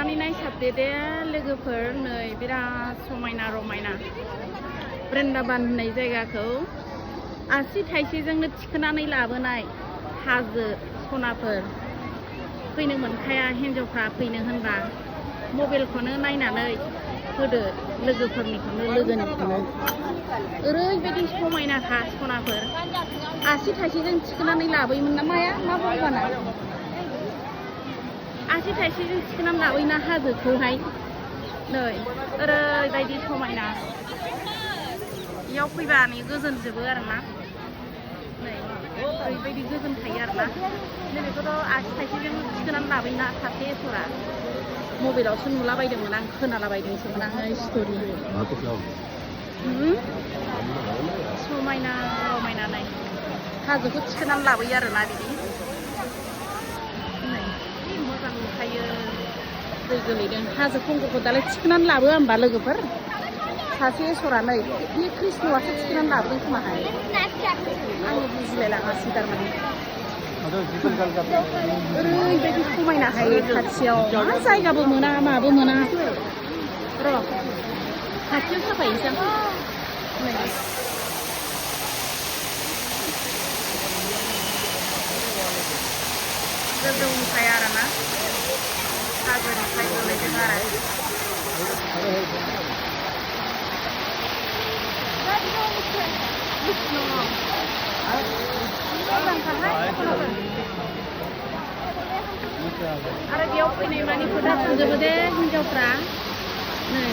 थांनानै नायसाबदो दे लोगोफोर नै बिराद समायना रमायना बृन्दाबान होननाय जायगाखौ आसि थाइसेजोंनो थिखोनानै लाबोनाय हाजो सनाफोर फैनो मोनखाया हिन्जावफ्रा फैनो होनबा मबाइलखौनो नायनानै होदो लोगोफोरनिखौनो लोगोनिखौनो ओरैबायदि समायनाखा सनाफोर आसि थाइसेजों थिखोनानै लाबोयोमोन ना माया मा बुंबाना आसि थाइसेजों थिखोनानै लाबोयोना हाजोखौहाय नै ओरैबायदि समायना इयाव फैबानो गोजोनजोबो आरोना नै ओरैबायदि गोजोनखायो आरोना नैबेखौथ' आसि थाइसेजों थिखोनानै लाबोयोना सासे सरा मबाइलावसो नुलाबायदोंमोन आं खोनालाबायदोंसोमोन आङो स्ट'रि समायना रमायना नाय हाजोखौ थिखोनानै लाबोयो आरोना बिदि नै मोजां नुखायो दै गोलैदों हाजो खंखरखौ दालाय थिखोनानै लाबोआ होमबा लोगोफोर सासे सरा नै बे कृष्णआसो थिखोनानै लाबोदों खोमाहाय आङो बुजिलायलाङासै थारमाने ओरैबायदि समायनाहाय खाथियाव मा जायगाबो मोना माबो मोना र' खाथियाव साफायनोसै आं गोजौनिफ्राय आरोना हाजोनिफ्राय गोलैदों आरो आरो बेयाव फैनाय मानि फोथा थांजोबो दे हिन्जावफ्रा नै